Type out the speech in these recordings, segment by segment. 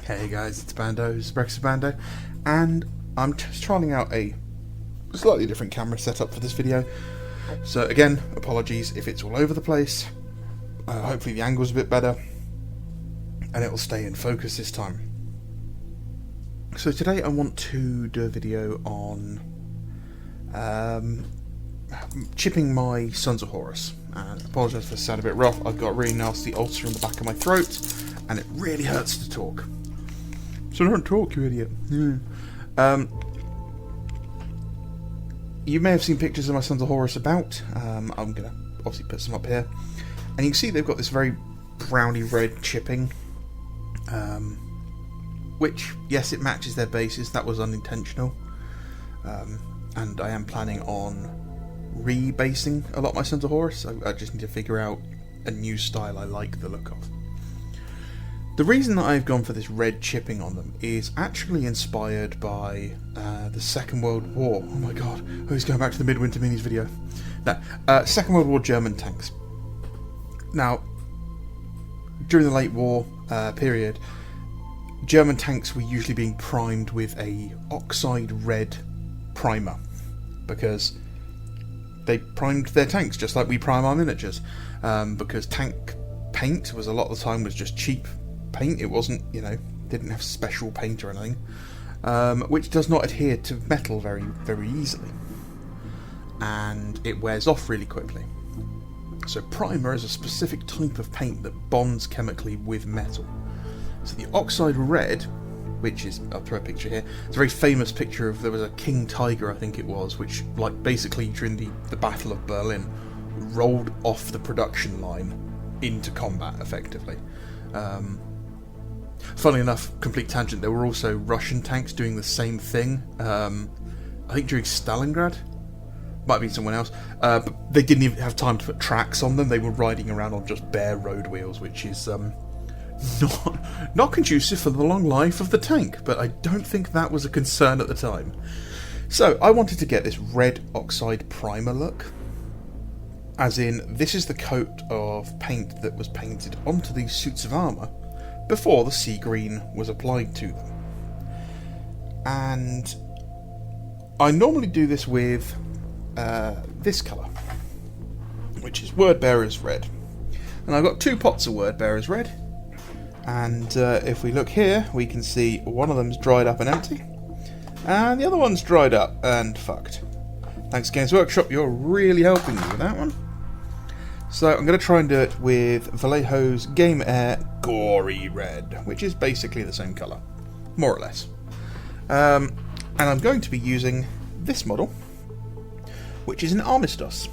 Hey guys, it's Bando, it's Brexit Bando, and I'm just trying out a slightly different camera setup for this video. So again, apologies if it's all over the place. Hopefully the angle's a bit better, and it will stay in focus this time. So today I want to do a video on chipping my Sons of Horus. And I apologise if I sound a bit rough. I've got a really nasty ulcer in the back of my throat, and it really hurts to talk. So don't talk, you idiot. You may have seen pictures of my Sons of Horus about. I'm going to obviously put some up here. And you can see they've got this very browny red chipping. Which, yes, it matches their bases. That was unintentional. And I am planning on rebasing a lot of my Sons of Horus. I just need to figure out a new style I like the look of. The reason that I've gone for this red chipping on them is actually inspired by the Second World War. Oh my god, oh, he's going back to the Midwinter Minis video. No, Second World War German tanks. Now, during the late war period, German tanks were usually being primed with a oxide red primer, because they primed their tanks just like we prime our miniatures, because tank paint was a lot of the time was just cheap paint. It wasn't, you know, didn't have special paint or anything, which does not adhere to metal very, very easily, and it wears off really quickly. So primer is a specific type of paint that bonds chemically with metal. So the oxide red, which is, I'll throw a picture here, it's a very famous picture of, there was a King Tiger, I think it was, which, like, basically during the Battle of Berlin rolled off the production line into combat effectively. Funnily enough, complete tangent, there were also Russian tanks doing the same thing. I think during Stalingrad, might have been someone else, but they didn't even have time to put tracks on them. They were riding around on just bare road wheels, which is not conducive for the long life of the tank, but I don't think that was a concern at the time. So I wanted to get this red oxide primer look, as in, this is the coat of paint that was painted onto these suits of armour before the sea green was applied to them. And I normally do this with this colour, which is Word Bearers Red. And I've got two pots of Word Bearers Red, and if we look here, we can see one of them's dried up and empty, and the other one's dried up and fucked. Thanks Games Workshop, you're really helping me with that one. So I'm going to try and do it with Vallejo's Game Air Gory Red, which is basically the same colour, more or less. And I'm going to be using this model, which is an Armistice,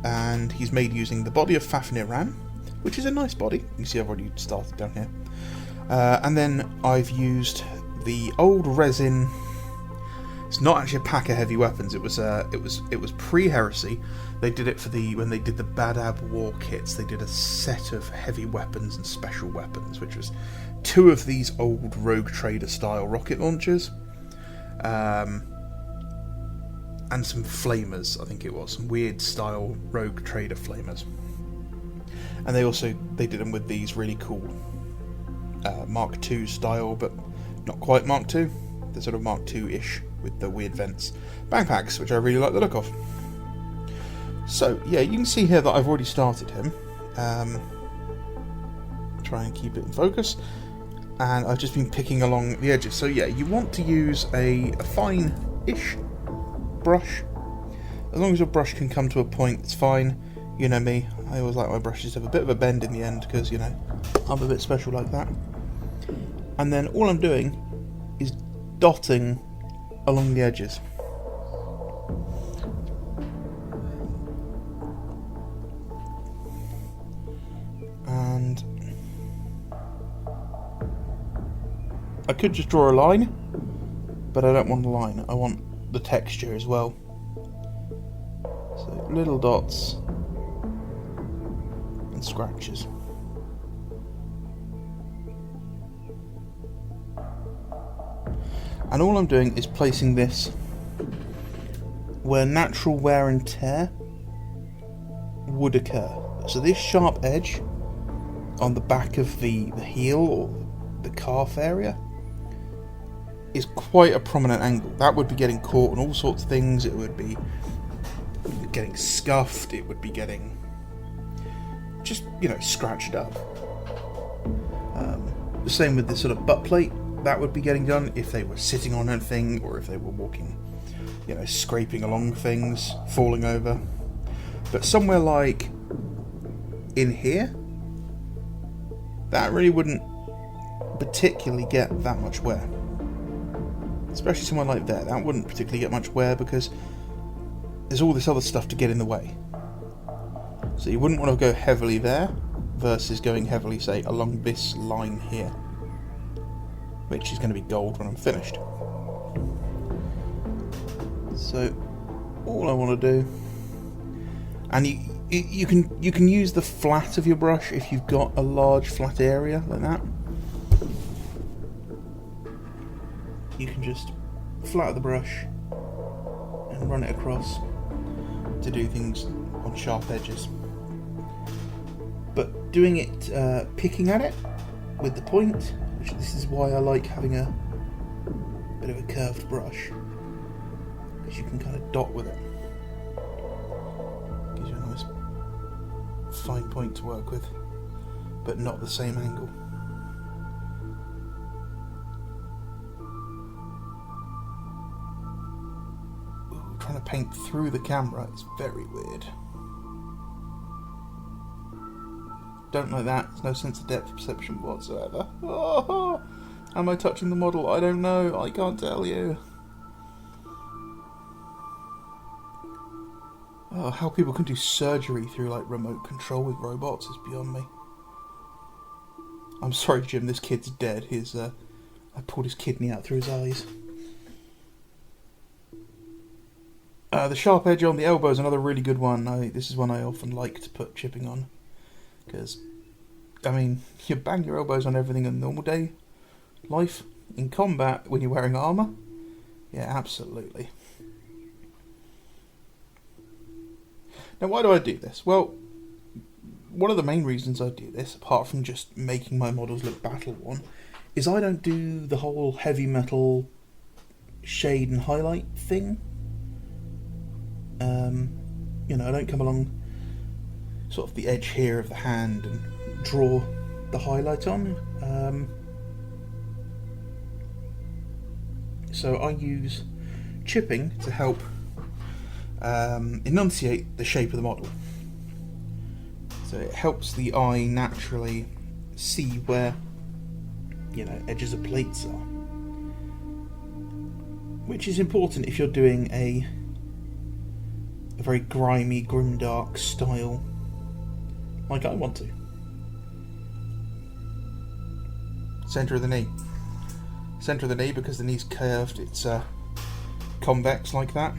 and he's made using the body of Fafnir Ram, which is a nice body. You can see I've already started down here. And then I've used the old resin. It's not actually a pack of heavy weapons. It was pre-heresy. They did it for when they did the Badab war kits. They did a set of heavy weapons and special weapons, which was two of these old Rogue Trader style rocket launchers, and some flamers. I think it was some weird style Rogue Trader flamers. And they did them with these really cool Mark II style, but not quite Mark II. They're sort of Mark II-ish with the weird vents backpacks, which I really like the look of. So yeah, you can see here that I've already started him. Try and keep it in focus, and I've just been picking along the edges. So yeah, you want to use a fine-ish brush. As long as your brush can come to a point, it's fine. You know me, I always like my brushes to have a bit of a bend in the end, because, you know, I'm a bit special like that. And then all I'm doing is dotting along the edges. And I could just draw a line, but I don't want a line, I want the texture as well. So little dots and scratches. And all I'm doing is placing this where natural wear and tear would occur. So this sharp edge on the back of the heel or the calf area is quite a prominent angle. That would be getting caught on all sorts of things. It would be getting scuffed. It would be getting just, you know, scratched up. The same with the sort of butt plate. That would be getting done if they were sitting on anything, or if they were walking, you know, scraping along things, falling over. But somewhere like in here, that really wouldn't particularly get that much wear. Especially somewhere like there, that wouldn't particularly get much wear because there's all this other stuff to get in the way. So you wouldn't want to go heavily there versus going heavily, say, along this line here, which is going to be gold when I'm finished. So all I want to do, and you can use the flat of your brush if you've got a large flat area like that. You can just flatten the brush and run it across to do things on sharp edges. But doing it, picking at it with the point, which this is why I like having a bit of a curved brush, because you can kind of dot with it. Gives you a nice fine point to work with, but not the same angle. Ooh, trying to paint through the camera is very weird. Don't like that. There's no sense of depth perception whatsoever. Oh, am I touching the model? I don't know. I can't tell you. Oh, how people can do surgery through like remote control with robots is beyond me. I'm sorry, Jim. This kid's dead. I pulled his kidney out through his eyes. The sharp edge on the elbow is another really good one. This is one I often like to put chipping on. Because, I mean, you bang your elbows on everything in normal day life. In combat, when you're wearing armour, yeah, absolutely. Now, why do I do this? Well, one of the main reasons I do this, apart from just making my models look battle-worn, is I don't do the whole heavy metal shade and highlight thing. You know, I don't come along sort of the edge here of the hand and draw the highlight on. So I use chipping to help enunciate the shape of the model. So it helps the eye naturally see where, you know, edges of plates are. Which is important if you're doing a very grimy, grimdark style like I want to. Centre of the knee. Centre of the knee, because the knee's curved, it's convex like that.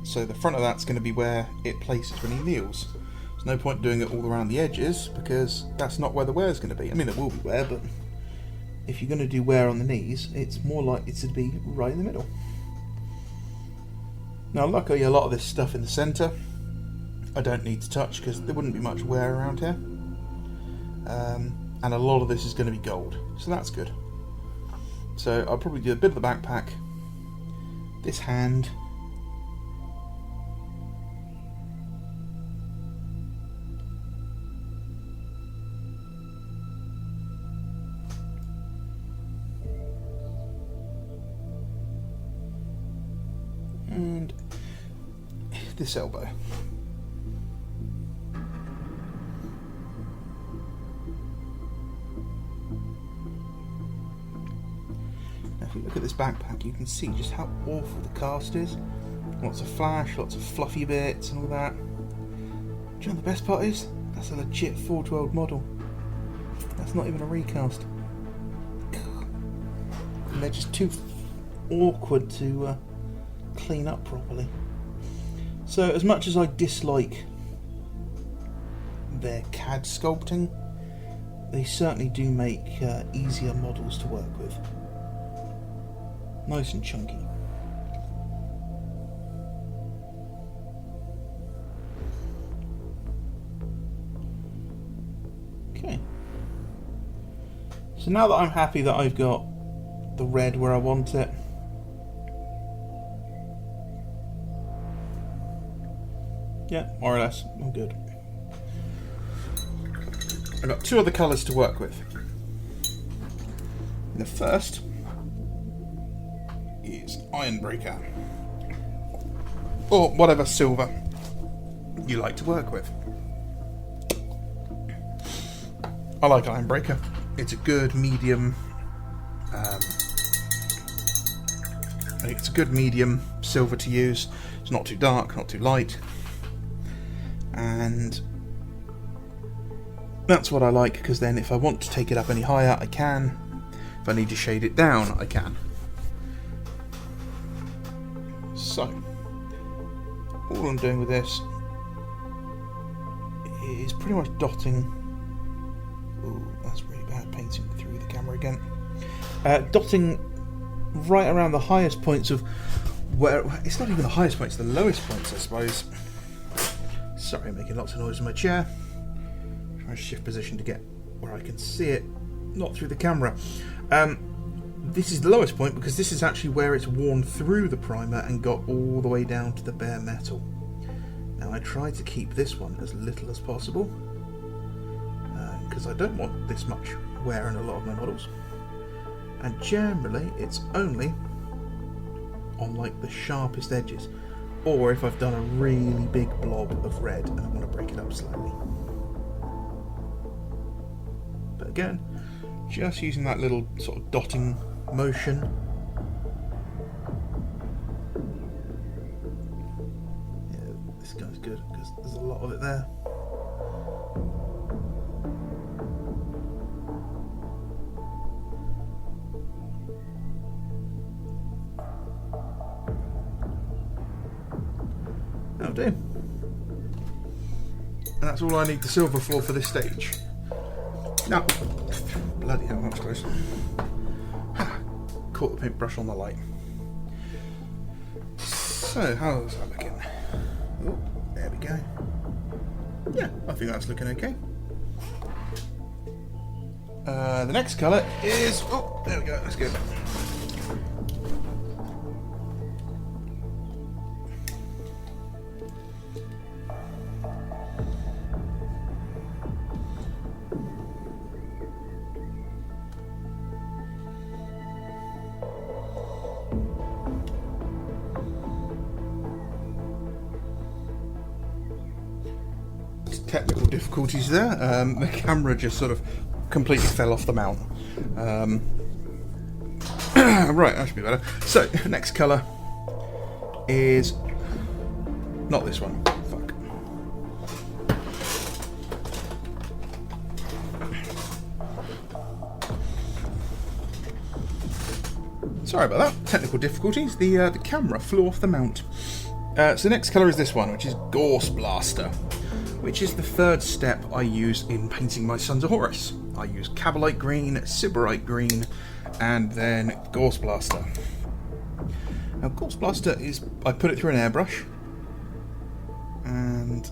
So the front of that's going to be where it places when he kneels. There's no point doing it all around the edges, because that's not where the wear's going to be. I mean, there will be wear, but if you're going to do wear on the knees, it's more likely to be right in the middle. Now, luckily, a lot of this stuff in the centre I don't need to touch because there wouldn't be much wear around here. And a lot of this is going to be gold, so that's good. So I'll probably do a bit of the backpack, this hand, and this elbow. Now if you look at this backpack, you can see just how awful the cast is. Lots of flash, lots of fluffy bits and all that. Do you know what the best part is? That's a legit 412 model. That's not even a recast. And they're just too awkward to clean up properly. So as much as I dislike their CAD sculpting, they certainly do make easier models to work with. Nice and chunky. Okay. So now that I'm happy that I've got the red where I want it, yeah, more or less, I'm good. I've got two other colours to work with. The first is Ironbreaker, or whatever silver you like to work with. I like Ironbreaker. It's a good medium. It's a good medium silver to use. It's not too dark, not too light, and that's what I like, because then if I want to take it up any higher, I can. If I need to shade it down, I can. So, all I'm doing with this is pretty much dotting. Ooh, that's really bad painting through the camera again. Dotting right around the highest points of where, it's not even the highest points, the lowest points, I suppose. Sorry, I'm making lots of noise in my chair. Trying to shift position to get where I can see it, not through the camera. This is the lowest point because this is actually where it's worn through the primer and got all the way down to the bare metal. Now I try to keep this one as little as possible because I don't want this much wear in a lot of my models. And generally it's only on like the sharpest edges, or if I've done a really big blob of red and I want to break it up slightly. But again, just using that little sort of dotting motion. Yeah, this guy's good because there's a lot of it there. That'll do. And that's all I need the silver for this stage. Now, bloody hell, that was close. Caught the paintbrush on the light. So, how's that looking? Oh, there we go. Yeah, I think that's looking okay. The next colour is... Oh, there we go, that's good. Technical difficulties there. The camera just sort of completely fell off the mount. Right, that should be better. So, next colour is not this one. Fuck. Sorry about that. Technical difficulties. The camera flew off the mount. So, next colour is this one, which is Gorse Blaster, which is the third step I use in painting my Sons of Horus. I use Cabalite Green, Sybarite Green, and then Gorse Blaster. Now Gorse Blaster is, I put it through an airbrush, and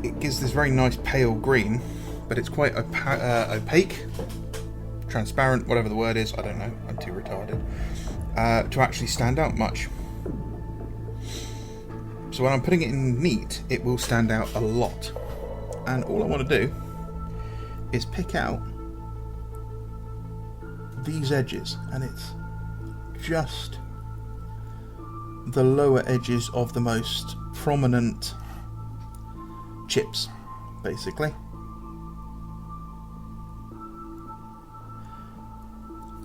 it gives this very nice pale green, but it's quite opaque, transparent, whatever the word is, I don't know, I'm too retarded, to actually stand out much. So when I'm putting it in neat, it will stand out a lot. And all I want to do is pick out these edges, and it's just the lower edges of the most prominent chips, basically.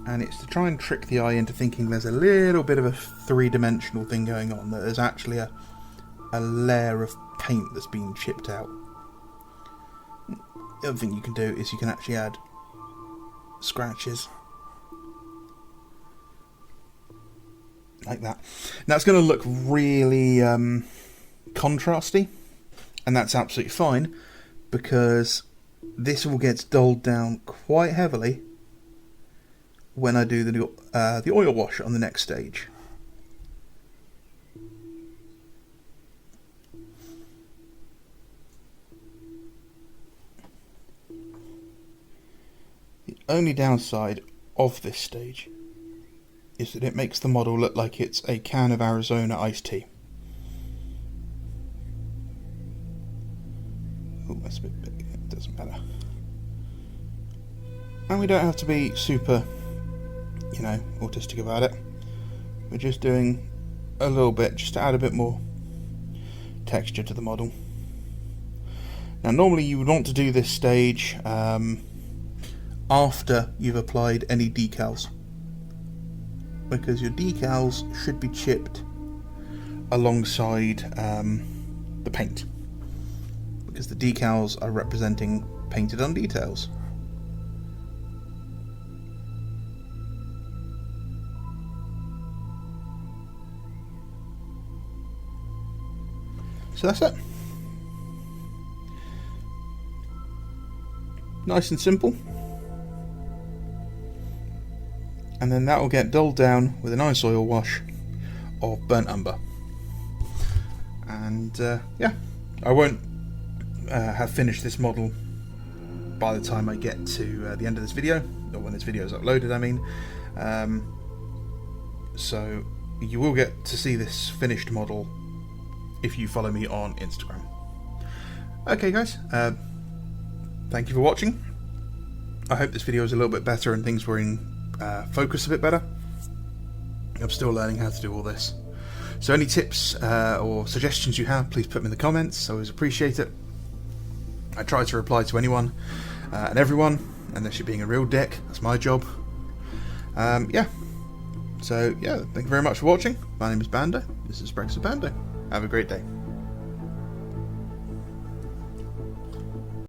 And it's to try and trick the eye into thinking there's a little bit of a three-dimensional thing going on, that there's actually a layer of paint that's been chipped out. The other thing you can do is you can actually add scratches like that. Now it's going to look really contrasty, and that's absolutely fine because this all gets dulled down quite heavily when I do the oil wash on the next stage. only downside of this stage is that it makes the model look like it's a can of Arizona iced tea. Oh, that's a bit big, it doesn't matter. And we don't have to be super, you know, autistic about it. We're just doing a little bit, just to add a bit more texture to the model. Now normally you would want to do this stage after you've applied any decals, because your decals should be chipped alongside the paint, because the decals are representing painted on details. So that's it. Nice and simple. And then that will get dulled down with a nice oil wash of burnt umber. And yeah, I won't have finished this model by the time I get to the end of this video, or when this video is uploaded, I mean. So you will get to see this finished model if you follow me on Instagram. Okay guys, thank you for watching. I hope this video was a little bit better and things were in focus a bit better. I'm still learning how to do all this. So any tips or suggestions you have, please put them in the comments. I always appreciate it. I try to reply to anyone and everyone, unless you're being a real dick. That's my job. Yeah. So yeah, thank you very much for watching. My name is Bando. This is Sprex of Bando. Have a great day.